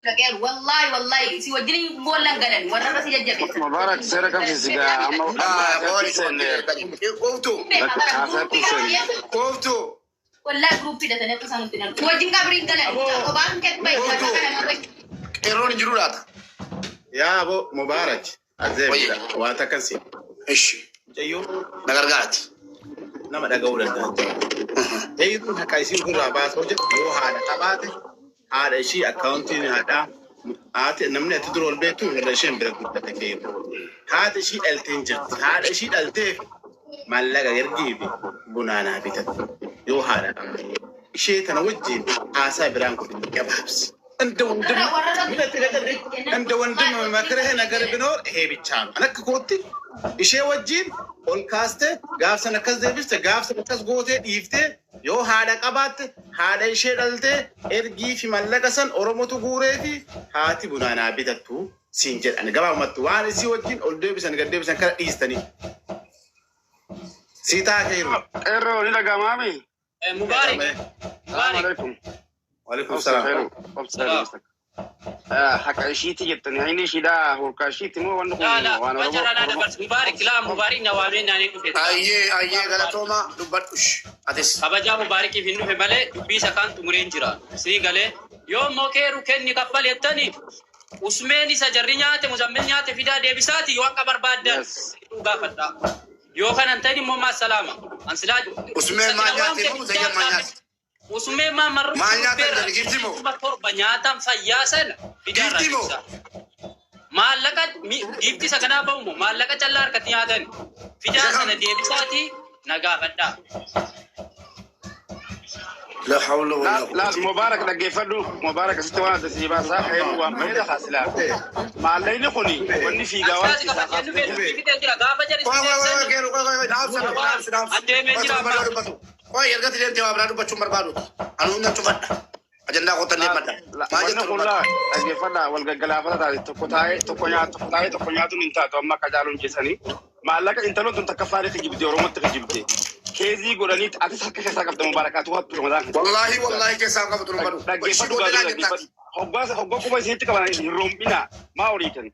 فقال والله سيوديني بقول لك قلن ورا راسي ججب مبارك سيرك في السجاء قوتو ولا جروب ده تنافس سنتين وجين قبرين قلن وبعد كده باي إيرون جرورات يا أبو مبارك أزيد واتكسي إيش جيو نقرقات nama daga wurin da dai kun haka shi kun raba soje ko hada tabate hada shi accounting hada ate namne ta durol betu da shin da ta take hada shi eltinja hada shi dalte mallaga yargibi bunana bitat yo hada shi ta na wajji asa biran ku ya babs anda wandum mina tigadare anda wandum ma kare na garbino he bicham anak kotti ishe wajjin ol kaste gaafsana kas deebiste gaafsana kas goote dhiifte yoo haadha qabaatte haadha ishee dhalte ergii fi mallaqa san oromotu guureefi haati bunaanaa bitattu siin jedhani gabaabumatti waan isii wajjin ol deebisan gad deebisan kana dhiistanii siitaa keeru erroo ni dhagamaami mubaarik alaikum waalaikum salaam حق شيتي جبتني هيني شيدا هوركا شيتي مو وانا لا وجرى لا بس مبارك لا مبارك نوامين ناني كفيت أيه غلطوما دبرتش أديس أبجا مبارك في إنه ماله دبي سكان تمرين جرا سي قاله يوم موكي ركن نكفل يتني उसमें निसा जर्रियाँ ते मुजम्मिलियाँ ते फिदा देविसाती युवा का बर्बाद दर उगा फटा यो खान अंतरी मोहम्मद सलामा अंसलाज उसमें मान्यात ते मुझे मान्यात उसमें मां मर मान्यात ते गिफ्टिमो बतौर बन्यातम फयासन फिदा राजा मालका गिफ्टी सकना बहु मालका चल्लार कतियाँ दन फिदा सन देविसाती नगा फटा لا حول ولا قوة لا مبارك دقيفدو مبارك استوانا تسيبا صاحب ومهيدا خاسلا ما الليل خوني وني في قوات أجندة قطن لي مدة ما جت كلها دقيفدا والجلافة تاري تكونياتو ننتا توما كجالون جسني ما لك أنت لو تنتكفاري تجيب دي ورمت تجيب دي كيزي قرانيت أتسحق كيساق في مباركات وقت رمضان والله كيساق في رمضان هقول كم يسيت كمان رومبينا ما أوريكن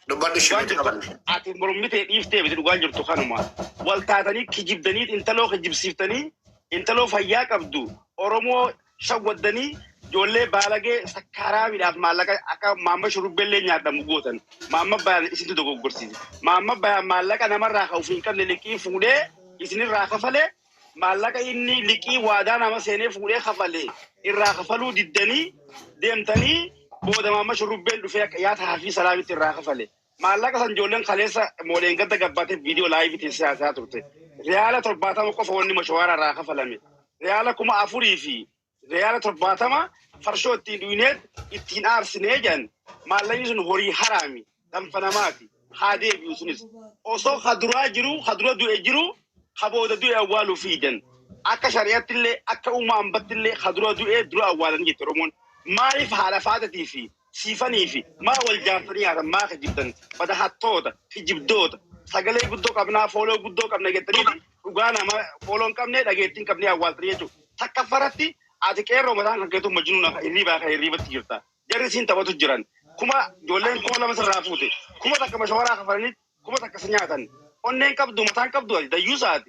دبر الشيء كمان أتي مرومبي يفتي بدي لقال جرتو خانوما والتاتني كجيب دنيت أنت لو كجيب سيفتني أنت لو فياك أبدو أورمو شودني جولة بالغة سكارا بيداف مالك أكا ماما شروب بلي نيادا مغوتن ماما بان إسنتو دوغو غرسي ماما بان مالك أنا مرة خوفين كم للكي فودة إسني راخفله مالك إني لكي وادا نما سيني فودة خفله الراخفلو ددني ديمتني بودا ماما شروب بل دفيا يات حافي سلامي الراخفله مالك سنجولن خليسا مولين قد قبته فيديو لايف تسياسات روته ريالة ترباتا مقفوني مشوار الراخفله ريالة كما أفوري في ريالة ترباتما فرشو التدوينات التنار سنيجان ما لا يزن هوري حرامي دم فنماتي هذه بيوسنس أوصو خدروا دو أجرو خبودا دو أولو فيجن أكا شريعت اللي أكا أمام بط اللي خدروا دو أدرو أولا يترمون ما يفعل فاتتي في سيفاني في ما والجافري هذا ما خجبتن بدا حطودا خجبدودا ساقلي قدوك أبنا فولو قدوك أبنا جتريدي وقانا ما فولون كمني لقيتين كمني أول تريتو تكفرتي أتكلم رمضان كنتو مجنون الربا تيرتا جرسين تبغى تجران كما جولين كما لما سرافوتي كما تك مشوارا خفرني كما تك سنياتن أنين كبدو متان كبدو ده يوسات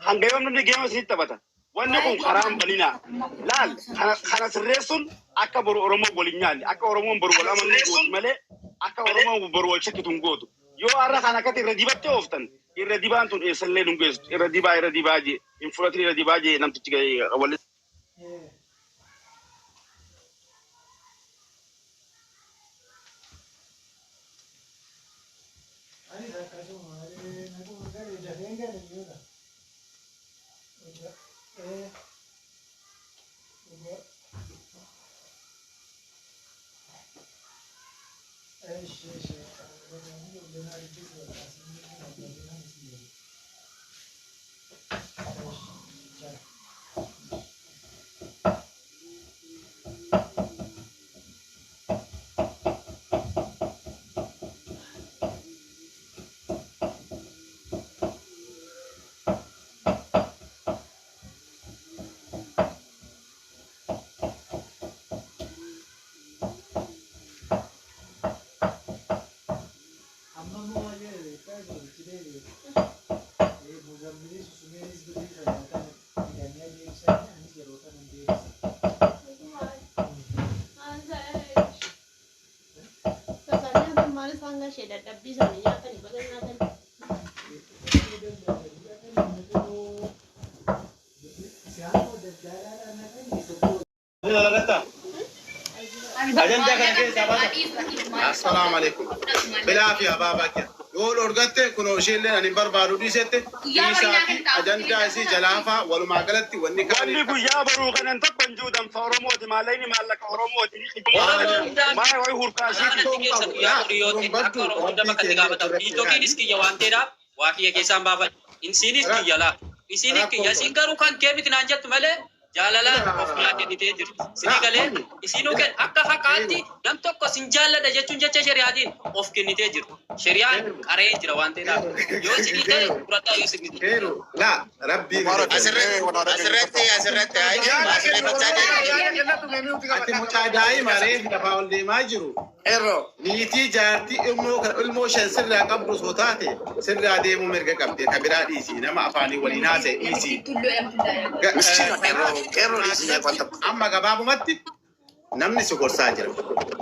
هنجيبهم من الجيم سيد تبغى وانكم حرام بنينا لا خنا سرسون أكبر أورمو بولينيان أكبر أورمو برول أمن نقول ملء أكبر أورمو برول شكل تنقود يو أرا خنا كتير رديبة توفتن الرديبة أنتم يسلي نقول الرديبة جي إنفلاتري الرديبة جي نم تيجي أول Ajanda kana keessa baata. Assalamu alaikum. Bilaafi ababa kya. Yoo lorgatte kuno ishillee ani barbaadu dhiisette isaati ajandaa isii jalaafa walumaa galatti wanni Wanni guyyaa baruu kanan tokkon juudan fa Oromooti maalayni maallaqa Oromooti. Maa wayi hurkaasiiti. Tokkinis kiyya waan ta'eedhaaf waa kiyya keessaan baafadha. Isinis kiyya laa. Isinis kiyya isin garuu kan keemiti naan jettu malee jaalalaan of biraa kennitee jirti. Isinii galee isinuu kenna akka fakkaatti nam tokko sin jaalladha jechuun jecha shari'aatiin of kennitee jirti. Shari'aan qaree jira waan ta'eedhaaf. Yoo isinii ta'e fudhadhaa yoo isinii ta'e. laa rabbii asirratti ati mucaa daa'ima reefi lafaa ol deemaa jiru. Niitii jaartii ilmoo shan sirraa qabdu osoo taate sirraa deemuu mirga qabde ka biraa dhiisii nama afaanii waliin haasa'e dhiisii. Amma gabaabumatti namni si gorsaa jira.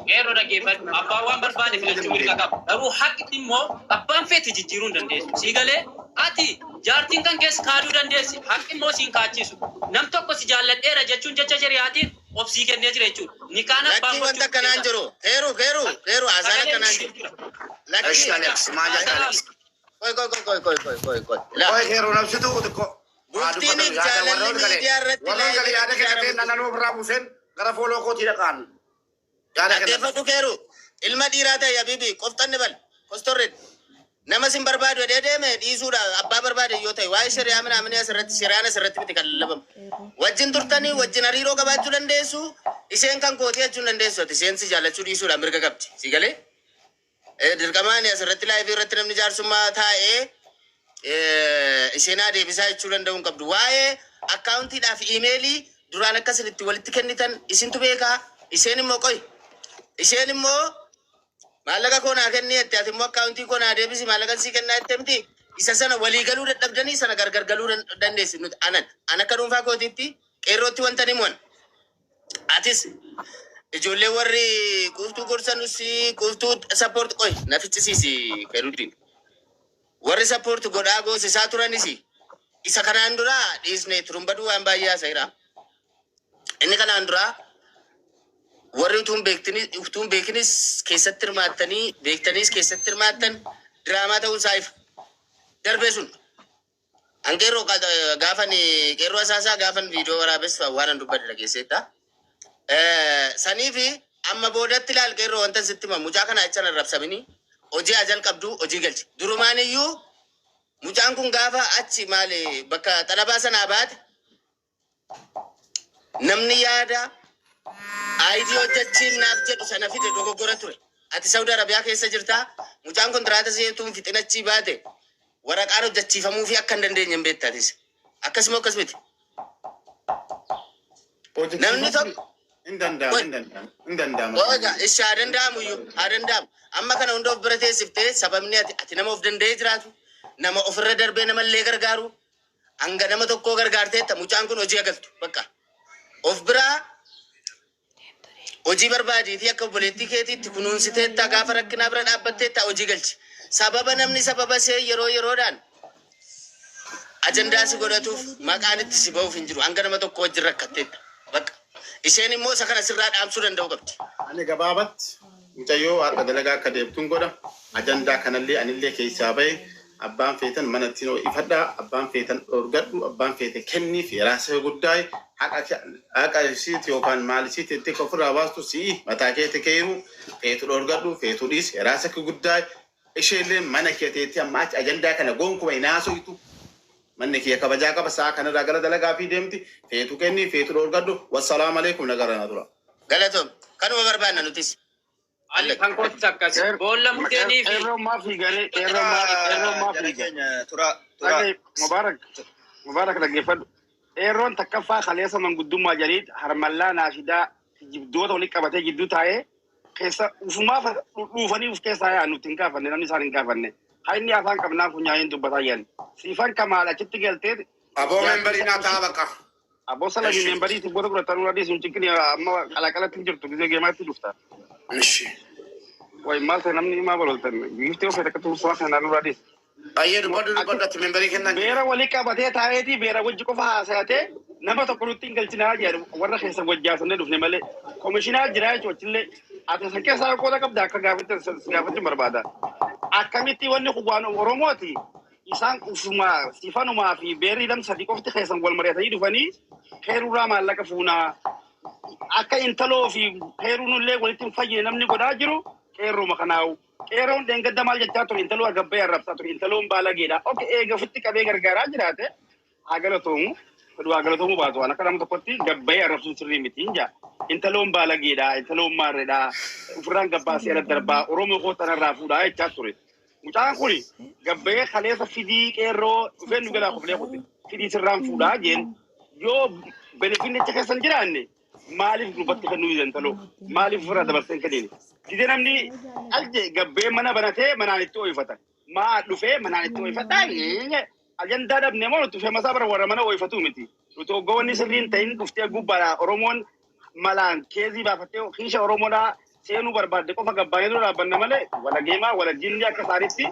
Qeerroo dhaggeeffadhu. Abbaan waan barbaade filachuu mirga qaba. Garuu haqqi immoo abbaan feete jijjiiruu hin dandeessu. Sii galee ati jaartiin kan keessa kaaduu dandeessi. Haqqi immoo siin kaachisu. Nam tokko si jaalladheera jechuun jecha shari'aatiin obsii kennee jira jechuudha. Ni kaan abbaan Lakki wanta kanaan jiru. Heeru haasaan kanaan jiru. Lakki Alex maal jedhaa? Koy heeru nabsitu utukko. Bultiin jaalalli miidiyaa irratti yaada kennatee nananoo birraa buuseen gara fooloo kootii dhaqaan. Dhaggeeffadhu keeru ilma dhiiraa ta'e Habiibi qoftanni bal kostorreed nama sin barbaadu deeme dhiisuudha abbaa barbaade yoo ta'e waa'ee shari'aa minaaminee asirratti shari'aan asirratti miti kan lallabamu. Wajjin turtanii wajjin hariiroo qabaachuu dandeessu isheen kan kootii jechuun dandeessu ati isheen si jaallachuu dhiisuudha mirga qabdi si galee dirqamaani asirratti laayifii irratti namni jaarsummaa taa'ee isheen deebisaa jechuu danda'uu hin qabdu. Waa'ee akkaawuntiidhaaf iimeelii duraan akkasitti walitti kennitan isintu beekaa isheen immoo qoy isheen immoo maallaqa koo naa kenni jette ati immoo akkaawuntii koo naa deebisi maallaqa sii kennaa jette miti isa sana walii galuu dadhabdanii sana gargar galuu dandeessi nuti an akka dhuunfaa kootiitti qeerrootti wanta ni mo'an atis ijoollee warri quuftuu gorsanus quuftuu sappoort qoy na ficcisiisi keeruuddiin warri sappoort godhaa goosisaa turanis isa kanaan dura dhiisne turumbaduu waan baay'ee haasa'eera inni kanaan dura warri utuun beekinis keessatti hirmaattanii beektaniis keessatti hirmaattan diraamaa ta'uu isaa ifa darbee sun anqeerroo gaafan qeerroo asaasaa gaafan viidiyoo waraabessu waan an dubbadhe dhageesseetta saniifi amma boodatti ilaal qeerroo wanta sitti himamu mucaa kana achan arrabsamini hojii ajal qabdu hojii galchi durumaan iyyuu mucaan kun gaafa achi maali bakka xalabaa sanaa baate namni yaada aayidii hojjechiin naaf jedhu sana fide dogoggora ture. Ati Saudi Arabiyaa keessa jirtaa mucaan kontiraata seetuun fixinachii baate waraqaan hojjechiifamuu fi akka hin dandeenye hin beektaatis. Akkasuma akkas miti. Namni tokko hin danda'amu. Ishi haa danda'amu iyyuu haa danda'amu. Amma kana hunda of bira teessiftee sababni ati nama of danda'ee jiraatu nama ofirra darbee namallee gargaaru hanga nama tokkoo gargaarteetta mucaan kun hojii agaltu bakka of biraa hojii barbaadii fi akka obboleettii keetiitti kunuunsiteetta gaafa rakkinaa bira dhaabbatteetta hojii galchi. Sababa namni sababa see yeroodhaan ajandaa si godhatuuf maqaan itti si ba'uuf hin jiru hanga nama tokko wajjin rakkatteetta bakka isheen immoo isa kana sirraa dhaamsuu danda'u qabdi. Ani gabaabatti mucayyoo har'a dalagaa akka deemtuun godha ajandaa kanallee anillee keessaa bahe abbaan feetan manatti ifadhaa abbaan feetan dhorgadhu abbaan feete kenniif raasa guddaa haqa isiiti yookaan maal isiiti itti ofirraa baastu si'i mataa keetti keeru feetu dhorgadhu feetu dhiis raasa guddaa isheellee mana keeteetti amma achi ajandaa kana gonkumaa hinaasoitu manni kiyya kabajaa qaba sa'a kanarraa gara dalagaa fi deemti feetu kenni feetu dhorgadhu wassalaamu alaikum nagarana dura. Galatoom kanuma barbaanna nutis. Ali kan kootis akkas boolla mukeenii fi Qeerroo maafii garee qeerroo maafii garee. Mubaarak dhaggeeffadhu. Qeerroon takkaffaa kaleessa manguddummaa jaliit harmallaa naashidaa jibdoota walitti qabatee gidduu taa'ee keessa ufumaaf dhuufanii uf keessaa yaa'an nuti hin gaafanne namni isaan hin gaafanne. Hainni afaan qabnaa funyaa'een dubbataa jiran. Siifan kamaal achitti galtee. Aboo membarii naa ta'a bakka. Aboo salami membarii tibboota fudhatan warra dhiisu hin cikkini amma qalaqalatti hin jirtu gisee geemaatti dhufta. Ishi. Way maal ta'e namni himaa baloltan giftee ofii akka tursuwaa kanaan duraadis. Baay'ee dubbadhu membarii kennan. Beera walii qabatee taa'eeti beera wajji qofa haasa'atee nama tokko nutti hin galchinaa jedhu warra keessa wajjaasannee dhufne malee koomishinaa jira jechuudha. Ati san keessaa qooda qabda akka gaafachuun barbaada. Akkamitti wanni waan Oromooti isaan ufuma sifanumaa fi beerri lamsati qofti keessan wal mari'atanii dhufanii heerurraa maallaqa fuunaa akka intaloo fi heerunullee walitti hin fayyine namni godhaa jiru qeerruma kanaawu. Qeerroon dheengadda maal jechaa ture intaloo agabbee arrabsaa ture intaloon baalageedha. Oke eega ofitti qabee gargaaraa jiraate haa galatoomu haa galatoomu baatu waan akka nama tokkotti gabbee arrabsuun sirrii miti hin jaa. Intaloon baalageedha intaloon maarreedha ofirraan gabbaasee ala darbaa Oromoo kootanarraa fuudhaa jechaa ture. Mucaan kuni gabbee kaleessa fidii qeerroo dhufeen nu galaa qoflee qote fidii sirraan fuudhaa jeen yoo benefiin jecha keessan jiraanne maaliif dubbatti kan nuyi intaloo maaliif ofirraa dabarseen kaniini. Dide namni alje gabbee mana banatee manaan itti ooyifata. Maa dhufee manaan itti ooyifata. Ajandaa dhabne moo dhufee masaa bara warra mana ooyifatu miti. Nuti hoggoonni sirriin ta'in dhuftee gubbaadha. Oromoon malaan keezii baafattee kiisha Oromoodhaa seenuu barbaadde qofa gabbaanee dura dhaabbanna malee wala geemaa wala jinni akka isaanitti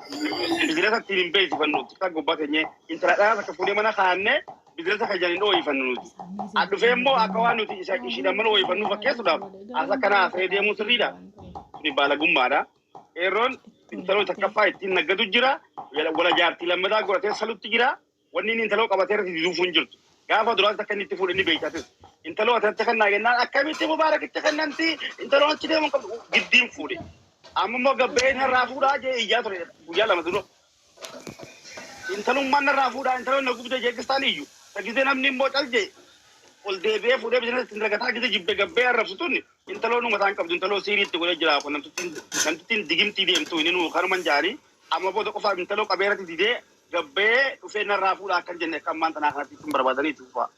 bidirasa ittiin hin beeksifannu. Akka gubbaa keenya intala dhaas akka fuudhee mana kaa'annee bidirasa fayyadanii ooyifannu nuti. Dhufee immoo akka waan nuti ishiidhaan mana ooyifannu fakkeessuudhaaf as akkanaa asirree deemuu sirriidha. Ni balagummaadha. Eerroon intaloo takkaffaa ittiin naggatu jira. Wala jaartii lammataa godhatee salutti jira. Wanni inni intaloo qabatee irratti diduuf hin jirtu. Gaafa duraas akka inni itti fuudhe ni beekatis. Intaloo atatti kannaa kennaan akkamitti mubaarakitti kennanti intaloo achi deemuun qabdu giddiin fuudhe. Amma immoo gabbeen irraa fuudhaa jee iyyaa ture guyyaa lama dura. Intalummaan irraa fuudhaa intaloo na gubdee jeeqistaan iyyuu. Tagisee namni immoo calje ol deebi'ee fuudhee bisinesi ittiin dagataa gisee jibbe gabbee arrabsituun intaloo nu mataan qabdu intaloo siiriitti godhee jira kun namtittiin digimtii deemtu inni nu kanuman jaanii amma booda qofaaf intaloo qabeerratti didee gabbee dhufee narraa fuudhaa akkan jenne akka ammaan tanaa kanatti ittiin barbaadanii tuufaa.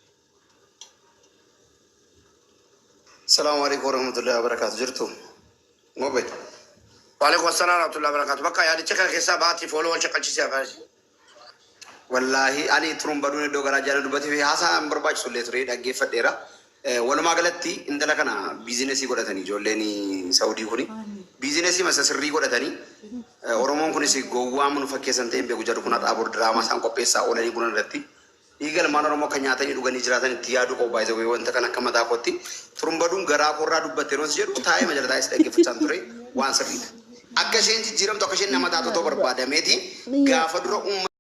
Assalamu alaikum warahmatullahi wabarakatuh. Jirtu ngobe. Waalaikum assalam warahmatullahi wabarakatuh. Bakka yaadicha kana keessaa baatii fooloo wal shaqalchiisee afaari. Wallahi ani turum badune iddoo garaa jala dubbate fi haasaan barbaachisu illee ture dhaggeeffadheera. Walumaa galatti intala kana biizinesii godhatanii ijoolleen Saawudii kuni biizinesii masa sirrii godhatanii Oromoon kunis gowwaa mun fakkeessan ta'een beeku jedhu kun xaabur diraamaa isaan qopheessaa oolanii kun irratti dhiigalmaan Oromoo kan nyaatanii dhuganii jiraatan itti yaadu qophaa isa wanta kan akka mataa kootti turum baduun garaa korraa dubbatte roos jedhu taa'ee majala taa'ee dhaggeeffachaan ture waan sirriidha. Akka isheen jijjiiramtu akka isheen nama taatu barbaadameeti gaafa dura